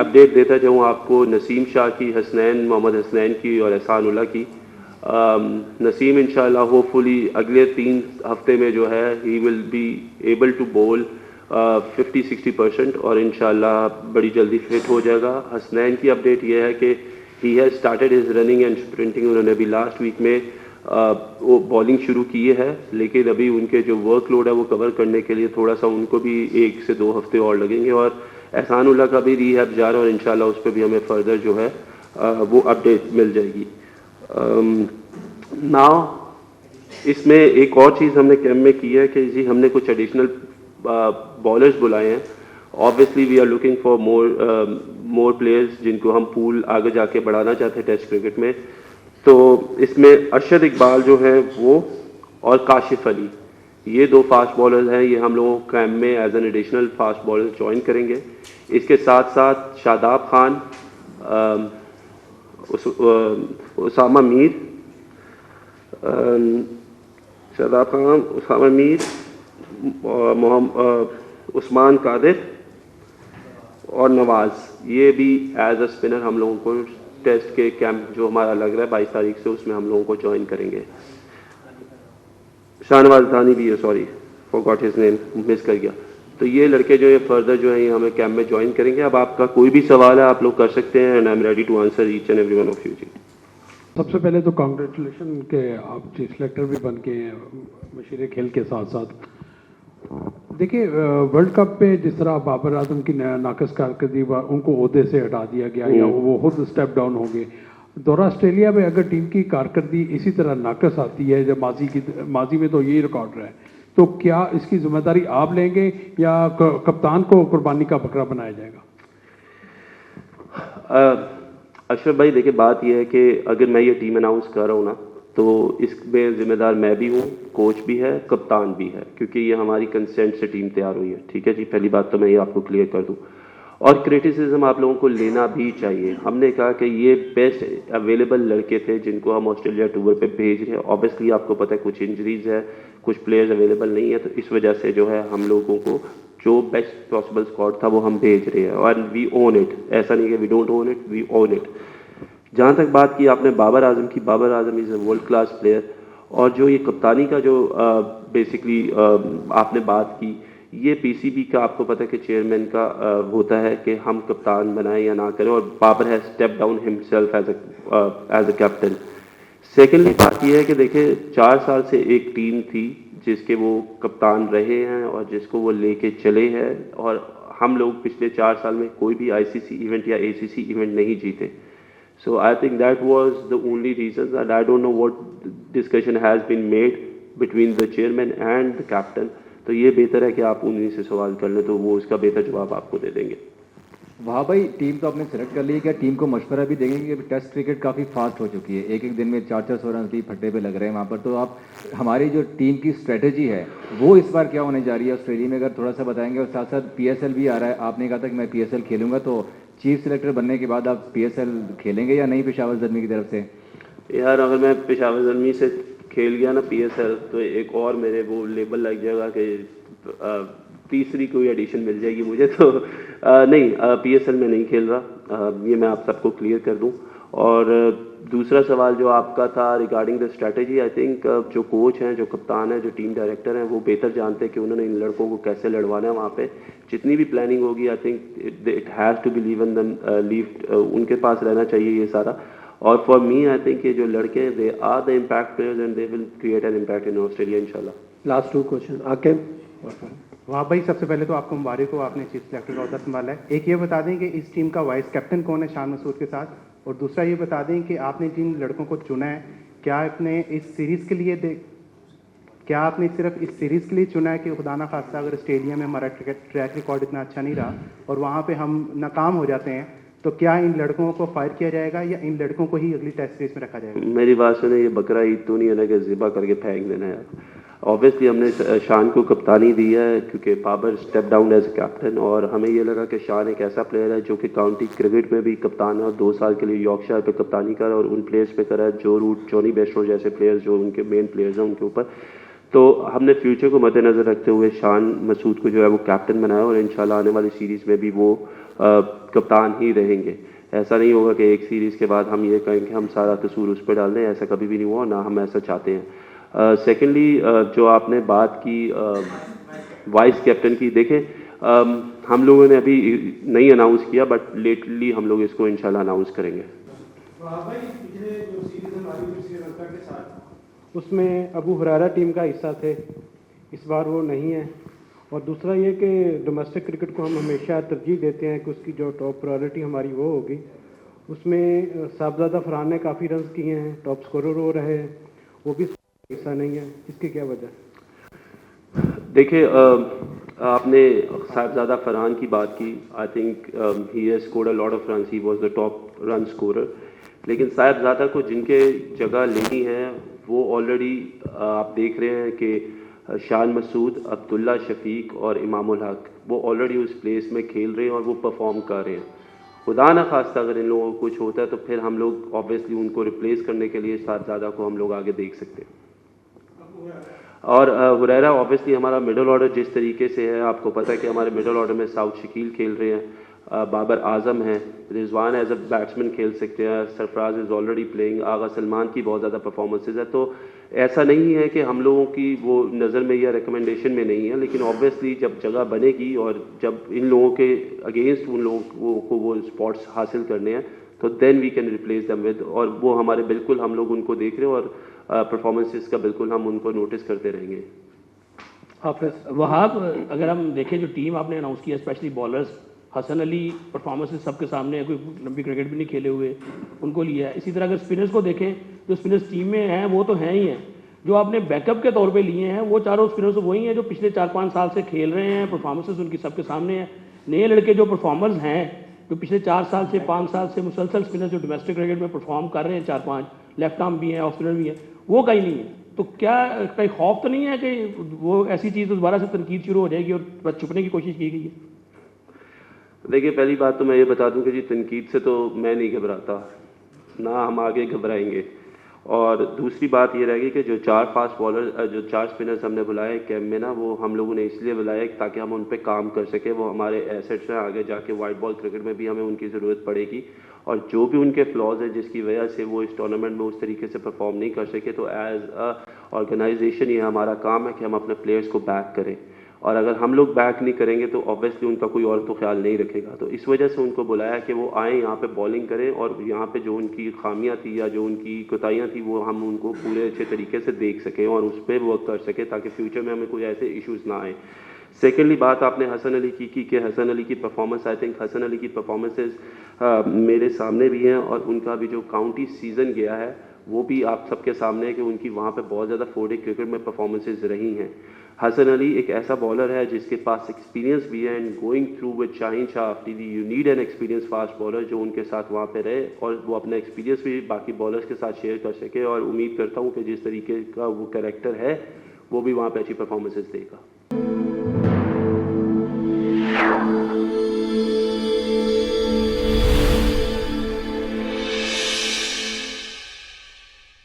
Update देता जाऊँ आपको नसीम शाह की, हसनैन, मोहम्मद हसनैन की और एहसान उल्लाह की। नसीम इंशाल्लाह होपफुली अगले 3 हफ्ते में जो है ही will be able to bowl 50-60% और इंशाल्लाह बड़ी जल्दी फिट हो जाएगा। हसनैन की अपडेट ये है कि he has started his running and sprinting. उन्होंने अभी लास्ट वीक में वो बॉलिंग शुरू की है, लेकिन अभी उनके जो वर्कलोड है वो कवर करने के लिए थोड़ा सा उनको भी 1 से 2 हफ्ते और लगेंगे। और एहसान उल्लाह का भी रीहैब जा रहा है और इंशाल्लाह उस पर भी हमें फर्दर जो है वो अपडेट मिल जाएगी। नाउ इसमें एक और चीज़ हमने कैंप में की है कि जी हमने कुछ एडिशनल बॉलर्स बुलाए हैं। Obviously we are looking for more players जिनको हम पूल आगे जाके बढ़ाना चाहते हैं टेस्ट क्रिकेट में। तो इसमें अरशद इकबाल जो है वो और काशिफ अली, ये 2 फास्ट बॉलर्स हैं, ये हम लोगों कैंप में as an additional fast bowler join करेंगे। इसके साथ साथ शादाब खान, उसामा मीर, शादाब खान, उसामा मीर, उस्मान कादिर और नवाज़, ये भी एज अ स्पिनर हम लोगों को टेस्ट के कैंप जो हमारा लग रहा है 22 तारीख से, उसमें हम लोगों को ज्वाइन करेंगे। शाहनवाज धानी भी है, sorry forgot his name, miss कर गया। तो ये लड़के जो है फर्दर जो है ये हमें कैंप में ज्वाइन करेंगे। अब आपका कोई भी सवाल है आप लोग कर सकते हैं and I am ready to answer each and every one of you. जी सबसे पहले तो कांग्रेचुलेशन के आप चीफ सेलेक्टर भी बन के हैं मशीर खेल के साथ साथ। देखिए वर्ल्ड कप पे जिस तरह बाबर आजम की नाकस कारकर्दगी उनको ओहदे से हटा दिया गया या वो खुद स्टेप डाउन हो गए, दौरा ऑस्ट्रेलिया में अगर टीम की कारकर्दगी इसी तरह नाकस आती है जब माजी में तो यही रिकॉर्ड रहा है, तो क्या इसकी जिम्मेदारी आप लेंगे या कप्तान को कुर्बानी का बकरा बनाया जाएगा? अशरफ भाई देखिए बात यह है कि अगर मैं ये टीम अनाउंस कर रहा हूँ ना तो इसमें जिम्मेदार मैं भी हूँ, कोच भी है, कप्तान भी है, क्योंकि ये हमारी कंसेंट से टीम तैयार हुई है। ठीक है जी, पहली बात तो मैं ये आपको क्लियर कर दूँ। और क्रिटिसिज्म आप लोगों को लेना भी चाहिए। हमने कहा कि ये बेस्ट अवेलेबल लड़के थे जिनको हम ऑस्ट्रेलिया टूर पे भेज रहे हैं। ऑब्वियसली आपको पता है कुछ इंजरीज है, कुछ प्लेयर्स अवेलेबल नहीं है, तो इस वजह से जो है हम लोगों को जो बेस्ट पॉसिबल स्क्वाड था वो हम भेज रहे हैं और वी ओन इट। ऐसा नहीं कि we don't own it, we own it. जहाँ तक बात की आपने बाबर आजम की, Babar Azam is a world class player. और जो ये कप्तानी का जो बेसिकली आपने बात की, ये पीसीबी का आपको पता है कि चेयरमैन का होता है कि हम कप्तान बनाएं या ना करें, और Babar has step down himself as a captain. Secondly बात यह है कि देखिए 4 साल से एक टीम थी जिसके वो कप्तान रहे हैं और जिसको वो लेके चले हैं, और हम लोग पिछले 4 साल में कोई भी आईसीसी इवेंट या एसीसी इवेंट नहीं जीते। So I think that was the only reason, and I don't know what discussion has been made between the chairman and the captain. तो ये बेहतर है कि आप उन्हीं से सवाल कर लें, तो वो उसका बेहतर जवाब आपको दे देंगे। वाह भाई, टीम तो आपने सेलेक्ट कर ली है, क्या टीम को मशवरा भी देंगे कि टेस्ट क्रिकेट काफ़ी फास्ट हो चुकी है, एक एक दिन में 400 रन भी फट्टे पे लग रहे हैं वहाँ पर, तो आप हमारी जो टीम की स्ट्रेटजी है वो इस बार क्या होने जा रही है ऑस्ट्रेलिया में, अगर थोड़ा सा बताएंगे। और साथ साथ पीएसएल भी आ रहा है, आपने कहा था कि मैं पीएसएल खेलूंगा, तो चीफ सेलेक्टर बनने के बाद आप पीएसएल खेलेंगे या नहीं पेशावर ज़ल्मी की तरफ से? यार अगर मैं पेशावर ज़ल्मी से खेल गया ना पीएसएल, तो एक और मेरे वो लेबल लग जाएगा कि तीसरी कोई एडिशन मिल जाएगी मुझे, तो नहीं, पीएसएल में नहीं खेल रहा, ये मैं आप सबको क्लियर कर दूं। और दूसरा सवाल जो आपका था regarding the strategy, I think जो कोच हैं, जो कप्तान है, जो टीम डायरेक्टर हैं, वो बेहतर जानते हैं कि उन्होंने इन लड़कों को कैसे लड़वाना है। वहाँ पे जितनी भी प्लानिंग होगी I think it has to be leave उनके पास रहना चाहिए ये सारा। और फॉर मी आई थिंक ये जो लड़के हैं they are the impact players and they will create an impact in Australia इंशाल्लाह। लास्ट 2 क्वेश्चन आके। वाह भाई, सबसे पहले तो आपको मुबारक हो, आपने चीफ सेलेक्टर का अहदा संभाला है। एक ये बता दें कि इस टीम का वाइस कैप्टन कौन है शान मसूद के साथ, और दूसरा ये बता दें कि आपने जिन लड़कों को चुना है, क्या आपने इस सीरीज़ के लिए क्या आपने सिर्फ इस सीरीज़ के लिए चुना है कि खुदा ना खास्ता अगर ऑस्ट्रेलिया में हमारा ट्रैक रिकॉर्ड इतना अच्छा नहीं रहा और वहाँ पे हम नाकाम हो जाते हैं, तो क्या इन लड़कों को फायर किया जाएगा या इन लड़कों को ही अगली टेस्ट सीरीज में रखा जाएगा? मेरी बात सुने, ये बकरा ईद तो नहीं है ना कि ज़िबा करके फेंक देना यार। ऑब्वियसली हमने शान को कप्तानी दी है क्योंकि Babar step down as captain, और हमें ये लगा कि शान एक ऐसा प्लेयर है जो कि काउंटी क्रिकेट में भी कप्तान है और 2 साल के लिए यॉर्कशायर पे कप्तानी करा और उन प्लेयर्स पे करा जो रूट जॉनी बेस्टो जैसे प्लेयर्स जो उनके मेन प्लेयर्स हैं उनके ऊपर। तो हमने फ्यूचर को मद्देनज़र रखते हुए शान मसूद को जो है वो कैप्टन बनाया और इंशाल्लाह आने वाली सीरीज़ में भी वो कप्तान ही रहेंगे। ऐसा नहीं होगा कि एक सीरीज़ के बाद हम ये कहें कि हम सारा कसूर उस पर डाल दें, ऐसा कभी भी नहीं हुआ, ना हम ऐसा चाहते हैं। सेकेंडली जो आपने बात की वाइस कैप्टन की, देखें हम लोगों ने अभी नहीं अनाउंस किया, बट लेटली हम लोग इसको इंशाल्लाह अनाउंस करेंगे। भाई पिछले जो सीरीज हमारी थी श्रीलंका के साथ, उसमें अबू हुरैरा टीम का हिस्सा थे, इस बार वो नहीं है। और दूसरा ये कि डोमेस्टिक क्रिकेट को हम हमेशा तरजीह देते हैं कि उसकी जो टॉप प्रायोरिटी हमारी वो होगी। उसमें साहबजादा फरहान ने काफ़ी रन किए हैं, टॉप स्कोरर हो रहे हैं, वो भी हिस्सा नहीं है, इसकी क्या वजह? देखिए आपने साहिबजादा फरहान की बात की। I think he has scored a lot of runs, he was the top run scorer. लेकिन साहिबजादा को जिनके जगह लेनी है वो ऑलरेडी आप देख रहे हैं कि शान मसूद, अब्दुल्ला शफीक और इमामुल हक वो ऑलरेडी उस प्लेस में खेल रहे हैं और वो परफॉर्म कर रहे हैं। खुदा न खास्ता अगर इन लोगों को कुछ होता है तो फिर हम लोग ऑब्वियसली उनको रिप्लेस करने के लिए साहिबजादा को हम लोग आगे देख सकते हैं। और हुरैरा ऑब्वियसली हमारा मिडल ऑर्डर जिस तरीके से है, आपको पता है कि हमारे मिडल ऑर्डर में साउथ शकील खेल रहे हैं, बाबर आजम है, रिजवान एज अ बैट्समैन खेल सकते हैं, सरफराज इज़ ऑलरेडी प्लेइंग, आगा सलमान की बहुत ज़्यादा परफॉर्मेंसेज है। तो ऐसा नहीं है कि हम लोगों की वो नज़र में या रिकमेंडेशन में नहीं है, लेकिन ऑब्वियसली जब जगह बनेगी और जब इन लोगों के अगेंस्ट उन लोगों को वो स्पॉट्स हासिल करने हैं तो देन वी कैन रिप्लेस दम विद, और वो हमारे बिल्कुल हम लोग उनको देख रहे हैं और परफॉर्मेंसेस का बिल्कुल हम उनको नोटिस करते रहेंगे। वहाब, अगर हम देखें जो टीम आपने अनाउंस किया, specially bowlers, Hasan Ali performances सबके सामने है, कोई लंबी क्रिकेट भी नहीं खेले हुए, उनको लिया है। इसी तरह अगर स्पिनर्स को देखें, जो स्पिनर्स टीम में हैं वो तो हैं ही हैं, जो आपने बैकअप के तौर पे लिए हैं वो चारों स्पिनर्स वही हैं जो पिछले 4-5 साल से खेल रहे हैं, परफॉर्मेंसेस उनकी सबके सामने हैं। नए लड़के जो परफॉर्मर्स हैं, जो पिछले 4 साल से 5 साल से मुसलसल स्पिनर्स जो डोमेस्टिक क्रिकेट में परफॉर्म कर रहे हैं, 4-5 लेफ्ट आर्म भी हैं, ऑफ स्पिनर भी हैं, वो कहीं नहीं है। तो क्या कहीं खौफ तो नहीं है कि वो ऐसी चीज़ दोबारा से तनकीद शुरू हो जाएगी और बस छुपने की कोशिश की गई है? देखिए पहली बात तो मैं ये बता दूं कि जी तनकीद से तो मैं नहीं घबराता, ना हम आगे घबराएंगे। और दूसरी बात ये रहेगी कि जो 4 फास्ट बॉलर, जो 4 स्पिनर्स हमने बुलाए कैम्प में ना, वो हम लोगों ने इसलिए बुलाए ताकि हम उन पे काम कर सकें। वो हमारे एसेट्स हैं, आगे जाके वाइट बॉल क्रिकेट में भी हमें उनकी ज़रूरत पड़ेगी। और जो भी उनके फ्लॉज हैं जिसकी वजह से वो इस टूर्नामेंट में उस तरीके से परफॉर्म नहीं कर सके, तो एज अ ऑर्गेनाइजेशन ये हमारा काम है कि हम अपने प्लेयर्स को बैक करें। और अगर हम लोग बैक नहीं करेंगे तो ऑब्वियसली उनका कोई और तो ख्याल नहीं रखेगा। तो इस वजह से उनको बुलाया कि वो आएँ यहाँ पे बॉलिंग करें और यहाँ पे जो उनकी खामियां थी या जो उनकी कोताहियाँ थी वो हम उनको पूरे अच्छे तरीके से देख सकें और उस पर वर्क कर सकें ताकि फ्यूचर में हमें कोई ऐसे इश्यूज़ ना आए। सेकेंडली बात आपने हसन अली की कि हसन अली की performance, I think Hasan Ali की परफॉर्मेंसेज मेरे सामने भी हैं और उनका भी जो काउंटी सीज़न गया है वो भी आप सबके सामने है कि उनकी वहाँ पे बहुत ज़्यादा 4-डे क्रिकेट में परफॉर्मेंसेज रही हैं। हसन अली एक ऐसा बॉलर है जिसके पास एक्सपीरियंस भी है, and going through with Shaheen Shah Afridi you need an experience fast bowler जो उनके साथ वहाँ पे रहे और वो अपना एक्सपीरियंस भी बाकी बॉलर्स के साथ शेयर कर सके। और उम्मीद करता हूँ कि जिस तरीके का वो कैरेक्टर है वो भी वहाँ पे अच्छी परफॉर्मेंसेज देगा।